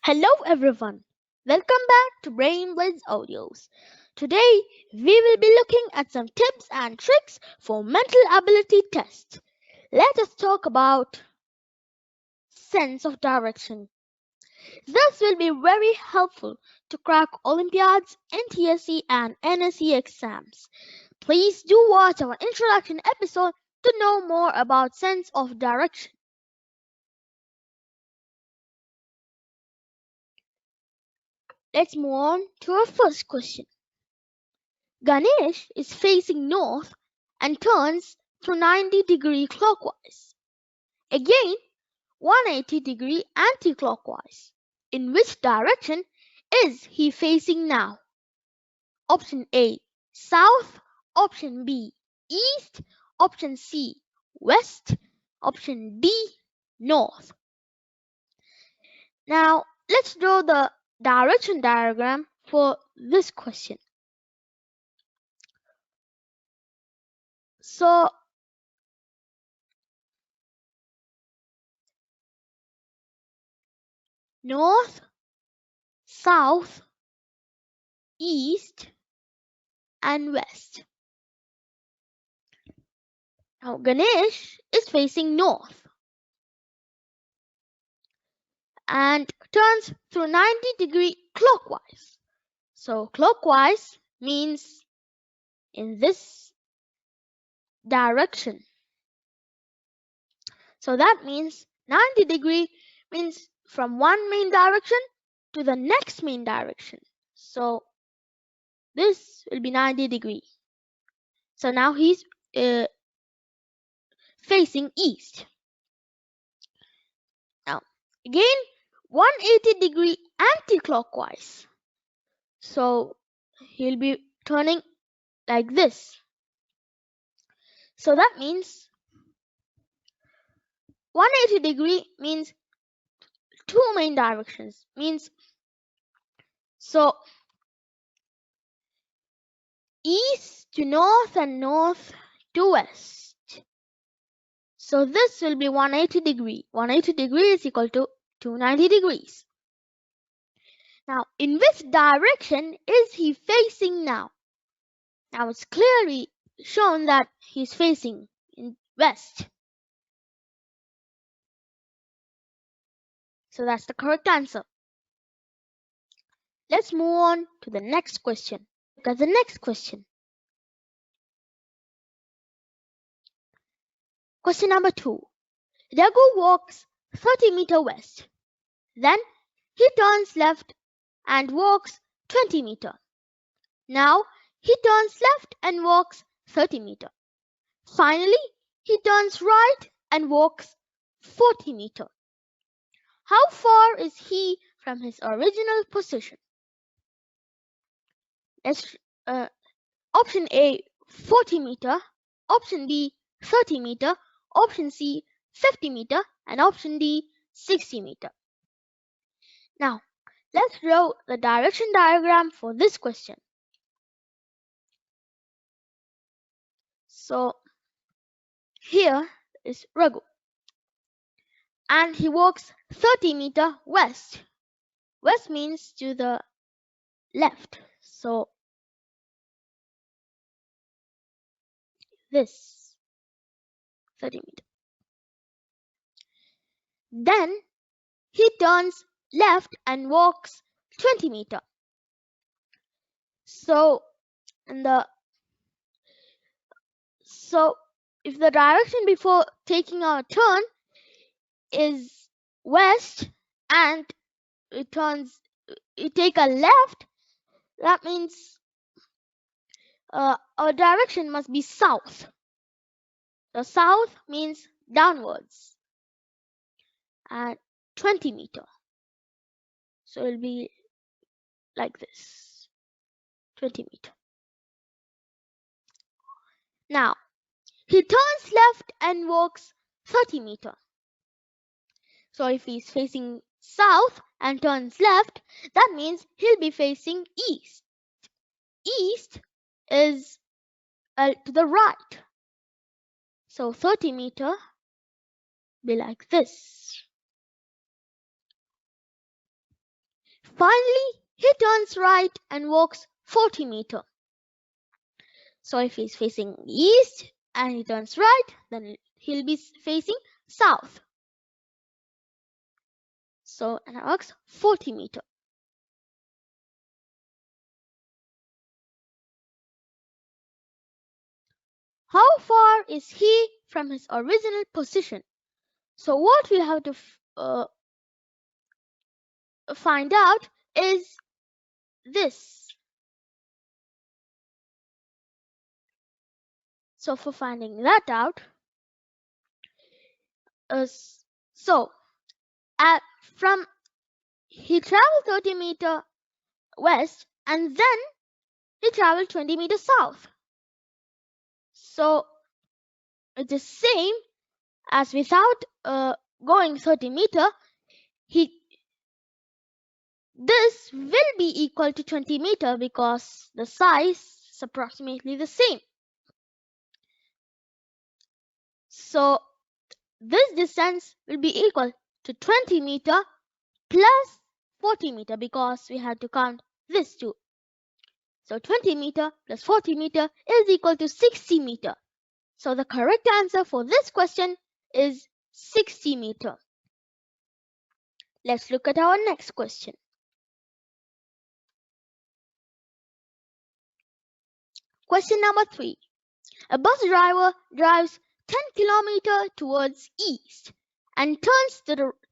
Hello everyone, welcome back to Blitz Audios. Today we will be looking at some tips and tricks for mental ability tests. Let us talk about sense of direction. This will be very helpful to crack Olympiads, NTSE and NSE exams. Please do watch our introduction episode to know more about sense of direction. Let's move on to our first question. Ganesh is facing north and turns to 90-degree clockwise. Again, 180-degree anti-clockwise. In which direction is he facing now? Option A, south. Option B, east. Option C, west. Option D, north. Now, let's draw the direction diagram for this question. So, north, south, east, and west. Now, Ganesh is facing north and turns through 90-degree clockwise. So, clockwise means in this direction. So, that means 90-degree means from one main direction to the next main direction. So, this will be 90-degree. So, now he's facing east. Now, again, 180-degree anti-clockwise. So, he'll be turning like this. So that means 180-degree means two main directions. So east to north and north to west. So this will be 180-degree. 180-degree is equal to 290 degrees. Now, in which direction is he facing now? Now it's clearly shown that he's facing in west. So that's the correct answer. Let's move on to the next question. Look at the next question. Question number 2. Raghu walks 30 meters west. Then he turns left and walks 20 meters. Now he turns left and walks 30 meters. Finally, he turns right and walks 40 meters. How far is he from his original position? Option A, 40 meters. Option B, 30 meters. Option C, 50 meters. And option D, 60 meters. Now, let's draw the direction diagram for this question. So, here is Raghu. And he walks 30 meters west. West means to the left. So, this 30 meters. Then he turns left and walks 20 meters. So if the direction before taking our turn is west and we take a left, that means our direction must be south. So south means downwards and 20 meters. So it will be like this, 20 meters. Now, he turns left and walks 30 meters. So if he's facing south and turns left, that means he'll be facing east. East is to the right. So 30 meters be like this. Finally, he turns right and walks 40 meters. So if he's facing east and he turns right, then he'll be facing south. So and walks 40 meters. How far is he from his original position? So what we have to find out is this. So for finding that out, from he traveled 30 meters west and then he traveled 20 meters south. So it's the same as without going 30 meters. This will be equal to 20 meters because the size is approximately the same. So this distance will be equal to 20 meters plus 40 meters because we had to count this too. So 20 meters plus 40 meters is equal to 60 meters. So the correct answer for this question is 60 meters. Let's look at our next question. Question number 3. A bus driver drives 10 kilometers towards east and turns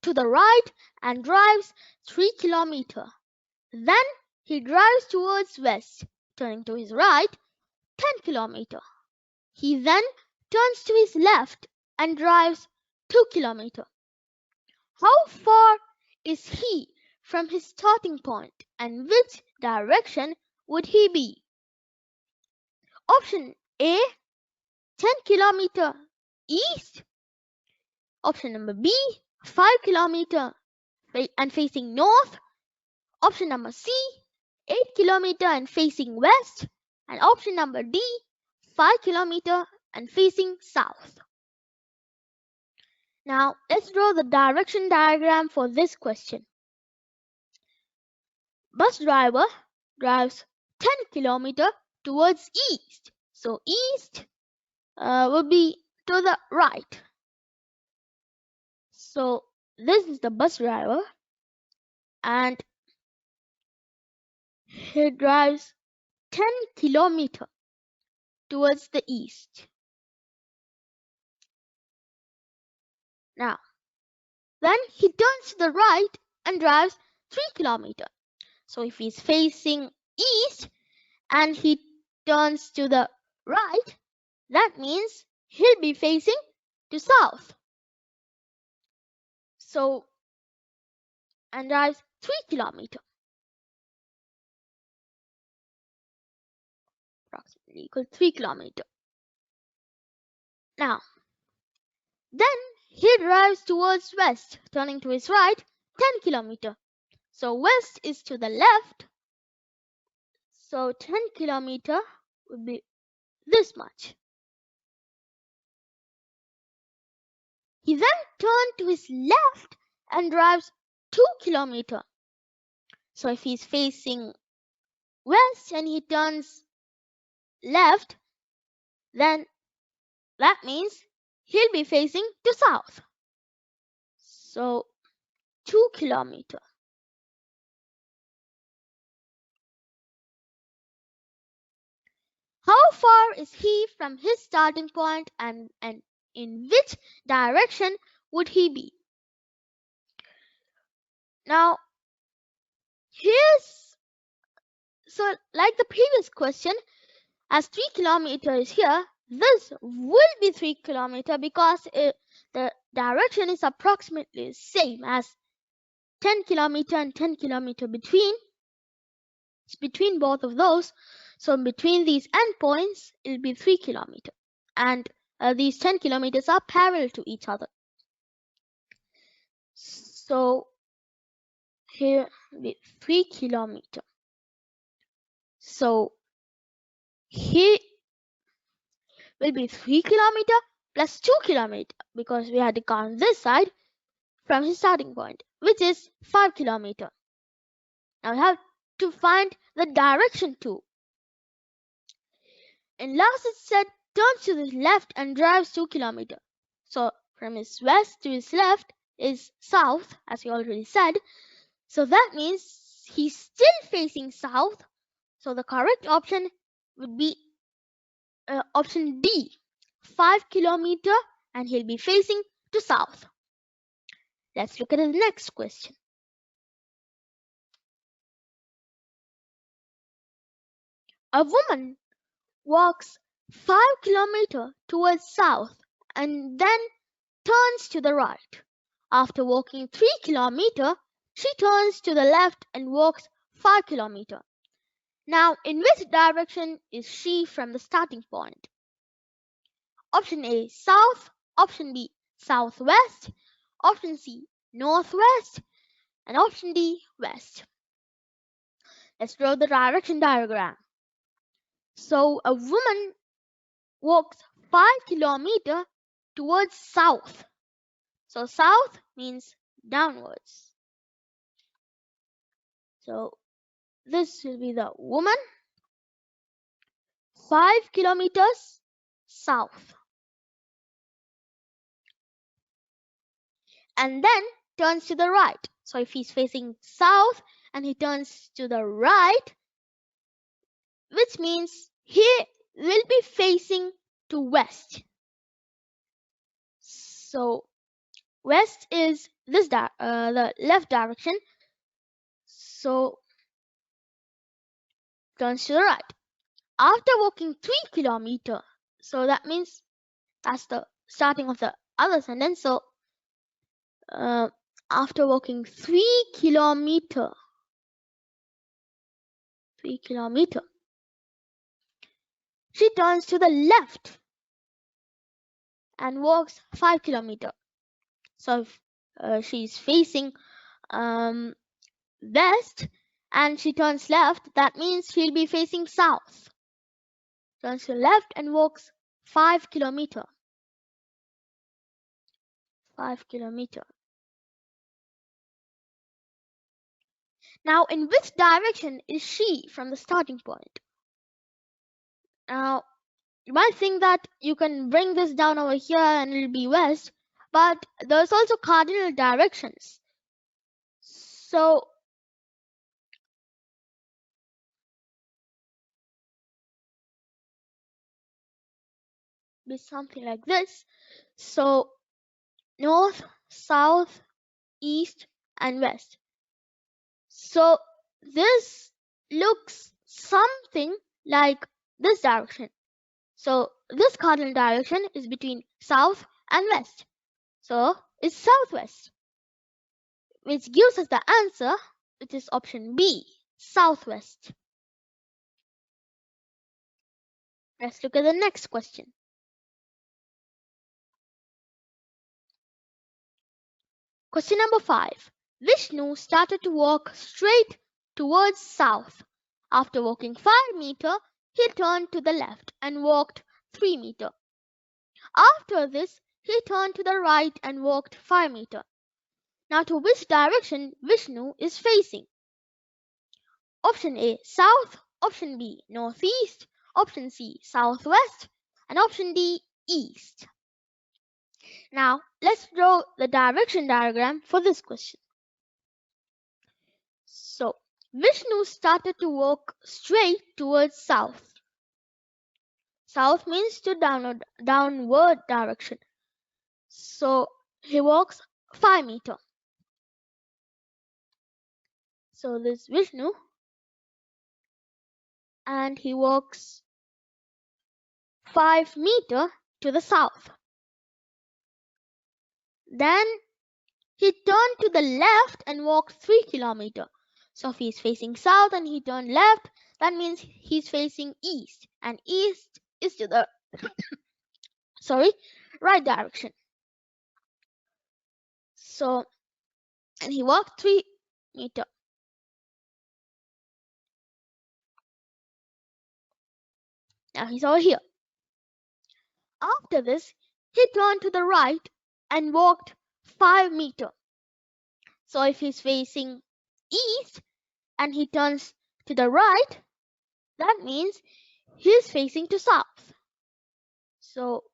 to the right and drives 3 kilometers. Then he drives towards west, turning to his right 10 kilometers. He then turns to his left and drives 2 kilometers. How far is he from his starting point and which direction would he be? Option A, 10 kilometers east. Option number B, 5 kilometers and facing north. Option number C, 8 kilometers and facing west. And option number D, 5 kilometers and facing south. Now let's draw the direction diagram for this question. Bus driver drives 10 kilometers towards east. So east will be to the right. So this is the bus driver and he drives 10 kilometers towards the east. Now, then he turns to the right and drives 3 kilometers. So if he's facing east and he turns to the right, that means he'll be facing to south. So, and drives 3 kilometers. Approximately equal to 3 kilometers. Now, then he drives towards west, turning to his right 10 kilometers. So west is to the left. So 10 kilometers would be this much. He then turns to his left and drives 2 kilometers. So if he's facing west and he turns left, then that means he'll be facing to south. So 2 kilometers. How far is he from his starting point and in which direction would he be? Now, so like the previous question, as 3 kilometers here, this will be 3 kilometers because the direction is approximately the same as 10 kilometers and 10 kilometers between. It's between both of those. So between these endpoints, it will be 3 kilometers. And these 10 kilometers are parallel to each other. So here will be 3 kilometers. So here will be 3 kilometers plus 2 kilometers because we had to count this side from his starting point, which is 5 kilometers. Now we have to find the direction too. In last it said turns to the left and drives 2 kilometers. So from his west to his left is south, as we already said. So that means he's still facing south. So the correct option would be option D, 5 kilometers, and he'll be facing to south. Let's look at the next question. A woman walks 5 kilometers towards south and then turns to the right. After walking 3 kilometers, she turns to the left and walks 5 kilometers. Now, in which direction is she from the starting point? Option A, south. Option B, southwest. Option C, northwest. And option D, west. Let's draw the direction diagram. So, a woman walks 5 kilometers towards south. So, south means downwards. So, this will be the woman, 5 kilometers south. And then turns to the right. So if he's facing south and he turns to the right, which means he will be facing to west. So west is this the left direction. So turns to the right. After walking 3 kilometers, so that means that's the starting of the other sentence. So after walking 3 kilometers, she turns to the left and walks 5 kilometers. So if she's facing west and she turns left, that means she'll be facing south. Turns to left and walks 5 kilometers. 5 kilometers. Now, in which direction is she from the starting point? Now, you might think that you can bring this down over here and it'll be west, but there's also cardinal directions. So, be something like this. So, north, south, east, and west. So this looks something like this direction. So this cardinal direction is between south and west. So it's southwest, which gives us the answer, which is option B, southwest. Let's look at the next question. Question number 5. Vishnu started to walk straight towards south. After walking 5 meters, he turned to the left and walked 3 meters. After this, he turned to the right and walked 5 meters. Now, to which direction Vishnu is facing? Option A, south. Option B, northeast. Option C, southwest. And option D, east. Now, let's draw the direction diagram for this question. So, Vishnu started to walk straight towards south. South means to downward direction. So, he walks 5 meters. So, this Vishnu, and he walks 5 meters to the south. Then he turned to the left and walked 3 kilometers. So if he's facing south and he turned left, that means he's facing east. And east is to the right direction. So, and he walked 3 meters. Now he's over here. After this, he turned to the right and walked 5 meters. So if he's facing east and he turns to the right, that means he's facing to south. So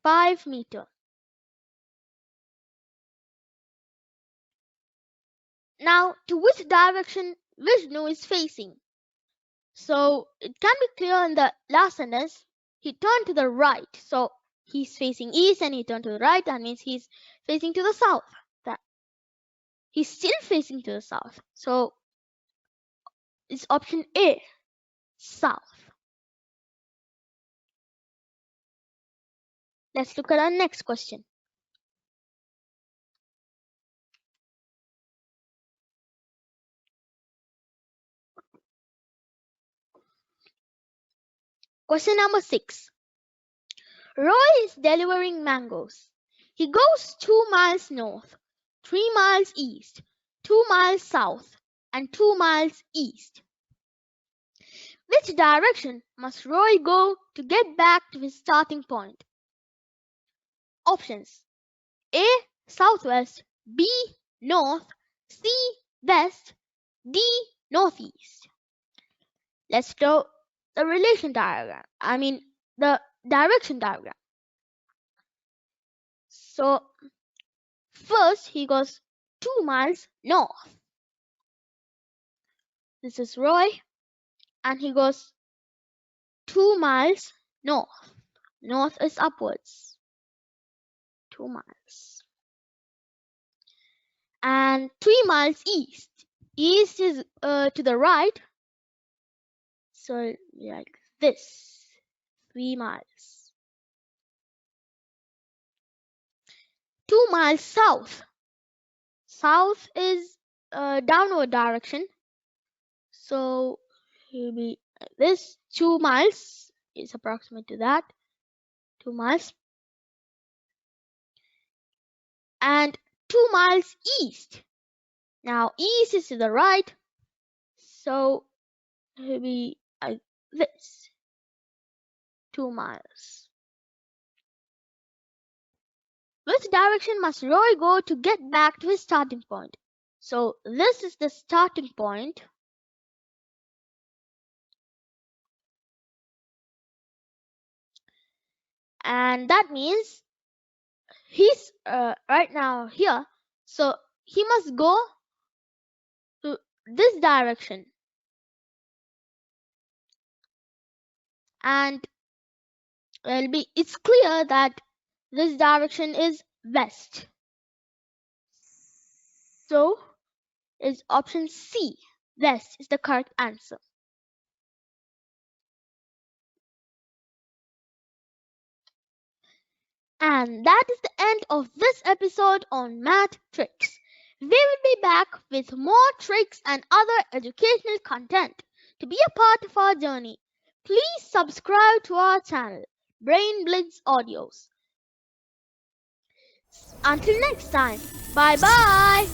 5 meters. Now, to which direction Vishnu is facing? So it can be clear in the last sentence. He turned to the right. So he's facing east and he turned to the right. That means he's facing to the south. That he's still facing to the south. So it's option A, south. Let's look at our next question. Question number 6. Roy is delivering mangoes. He goes 2 miles north, 3 miles east, 2 miles south, and 2 miles east. Which direction must Roy go to get back to his starting point? Options: A. Southwest, B. North, C. West, D. Northeast. Let's draw the relation diagram. The direction diagram. So first he goes 2 miles north. This is Roy, and he goes 2 miles north. North is upwards. 2 miles. And 3 miles east. East is to the right. So like this. 3 miles. 2 miles south. South is downward direction. So he'll be like this. 2 miles is approximate to that. 2 miles. And 2 miles east. Now east is to the right. So he'll be like this. 2 miles. Which direction must Roy go to get back to his starting point? So this is the starting point. And that means he's right now here. So he must go to this direction. And it's clear that this direction is west. So is option C. West is the correct answer. And that is the end of this episode on math tricks. We will be back with more tricks and other educational content. To be a part of our journey, please subscribe to our channel, Brain Blitz Audios. Until next time, bye bye.